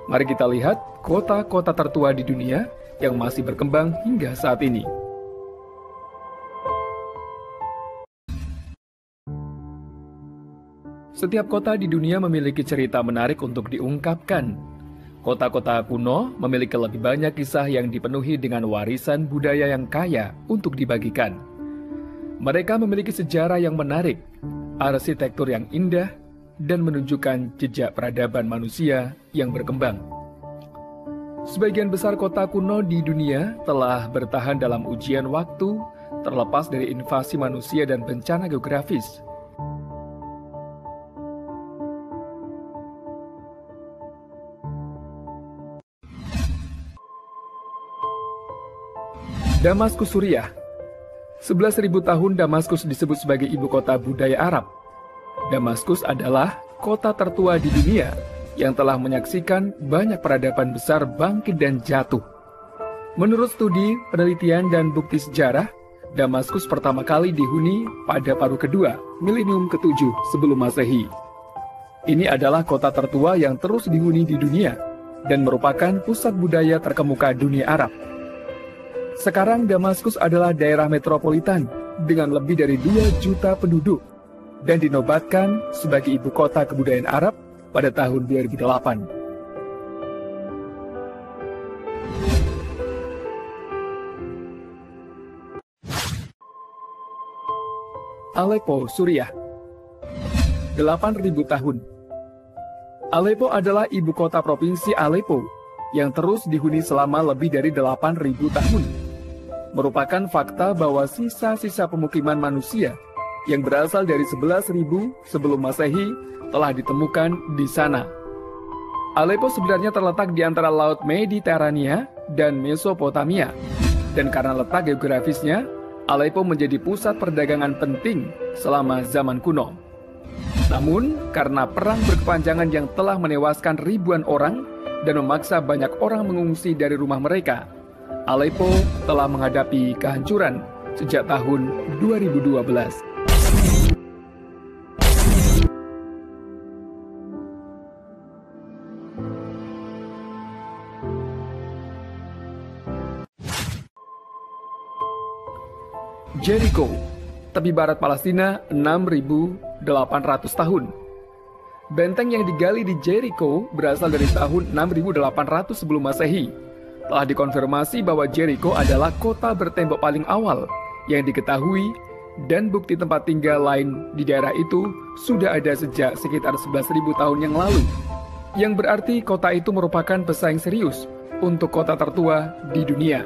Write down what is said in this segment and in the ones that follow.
Mari kita lihat kota-kota tertua di dunia yang masih berkembang hingga saat ini. Setiap kota di dunia memiliki cerita menarik untuk diungkapkan. Kota-kota kuno memiliki lebih banyak kisah yang dipenuhi dengan warisan budaya yang kaya untuk dibagikan. Mereka memiliki sejarah yang menarik, arsitektur yang indah, dan menunjukkan jejak peradaban manusia yang berkembang. Sebagian besar kota kuno di dunia telah bertahan dalam ujian waktu, terlepas dari invasi manusia dan bencana geografis. Damaskus, Suriah. 11.000 tahun Damaskus disebut sebagai ibu kota budaya Arab. Damaskus adalah kota tertua di dunia yang telah menyaksikan banyak peradaban besar bangkit dan jatuh. Menurut studi, penelitian, dan bukti sejarah, Damaskus pertama kali dihuni pada paruh kedua, milenium ke-7 sebelum Masehi. Ini adalah kota tertua yang terus dihuni di dunia dan merupakan pusat budaya terkemuka dunia Arab. Sekarang Damaskus adalah daerah metropolitan dengan lebih dari 2 juta penduduk dan dinobatkan sebagai ibu kota kebudayaan Arab pada tahun 2008. Aleppo, Suriah. 8.000 tahun. Aleppo adalah ibu kota provinsi Aleppo yang terus dihuni selama lebih dari 8.000 tahun. Merupakan fakta bahwa sisa-sisa pemukiman manusia yang berasal dari 11.000 sebelum Masehi telah ditemukan di sana. Aleppo sebenarnya terletak di antara Laut Mediterania dan Mesopotamia, dan karena letak geografisnya, Aleppo menjadi pusat perdagangan penting selama zaman kuno. Namun, karena perang berkepanjangan yang telah menewaskan ribuan orang dan memaksa banyak orang mengungsi dari rumah mereka, Aleppo telah menghadapi kehancuran sejak tahun 2012. Jericho, tepi barat Palestina, 6.800 tahun. Benteng yang digali di Jericho berasal dari tahun 6.800 sebelum Masehi. Telah dikonfirmasi bahwa Jericho adalah kota bertembok paling awal yang diketahui, dan bukti tempat tinggal lain di daerah itu sudah ada sejak sekitar 11.000 tahun yang lalu. Yang berarti kota itu merupakan pesaing serius untuk kota tertua di dunia.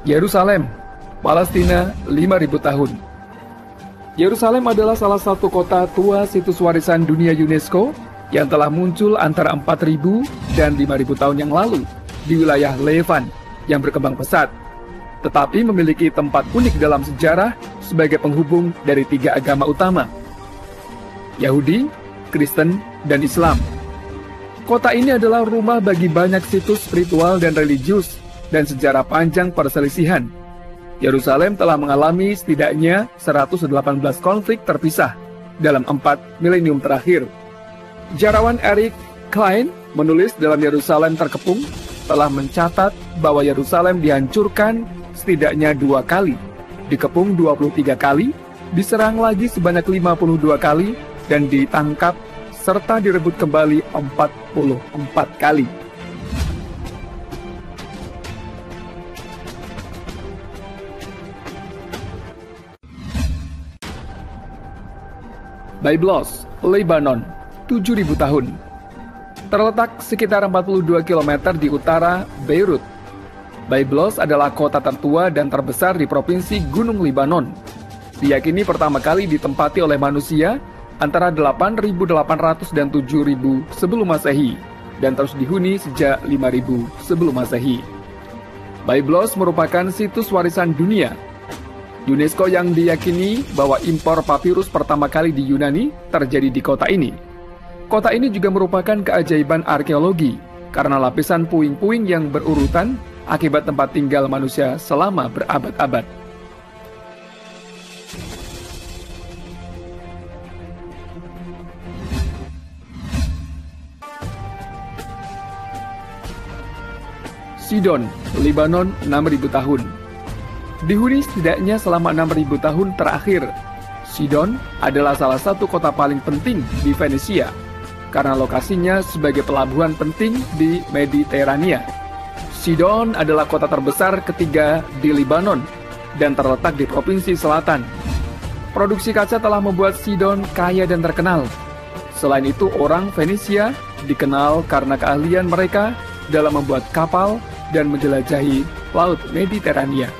Yerusalem, Palestina, 5.000 tahun. Yerusalem adalah salah satu kota tua situs warisan dunia UNESCO yang telah muncul antara 4.000 dan 5.000 tahun yang lalu di wilayah Levant yang berkembang pesat, tetapi memiliki tempat unik dalam sejarah sebagai penghubung dari 3 agama utama, Yahudi, Kristen, dan Islam. Kota ini adalah rumah bagi banyak situs spiritual dan religius dan sejarah panjang perselisihan. Yerusalem telah mengalami setidaknya 118 konflik terpisah dalam 4 milenium terakhir. Sejarawan Eric Klein menulis dalam Yerusalem Terkepung telah mencatat bahwa Yerusalem dihancurkan setidaknya 2 kali, dikepung 23 kali, diserang lagi sebanyak 52 kali, dan ditangkap serta direbut kembali 44 kali. Byblos, Lebanon, 7.000 tahun. Terletak sekitar 42 km di utara Beirut. Byblos adalah kota tertua dan terbesar di provinsi Gunung Lebanon. Diyakini pertama kali ditempati oleh manusia antara 8.800 dan 7.000 sebelum Masehi, dan terus dihuni sejak 5.000 sebelum Masehi. Byblos merupakan situs warisan dunia UNESCO yang diyakini bahwa impor papirus pertama kali di Yunani terjadi di kota ini. Kota ini juga merupakan keajaiban arkeologi karena lapisan puing-puing yang berurutan akibat tempat tinggal manusia selama berabad-abad. Sidon, Lebanon 6.000 tahun. Dihuni setidaknya selama 6.000 tahun terakhir, Sidon adalah salah satu kota paling penting di Venesia karena lokasinya sebagai pelabuhan penting di Mediterania. Sidon adalah kota terbesar ketiga di Lebanon dan terletak di provinsi selatan. Produksi kaca telah membuat Sidon kaya dan terkenal. Selain itu, orang Venesia dikenal karena keahlian mereka dalam membuat kapal dan menjelajahi Laut Mediterania.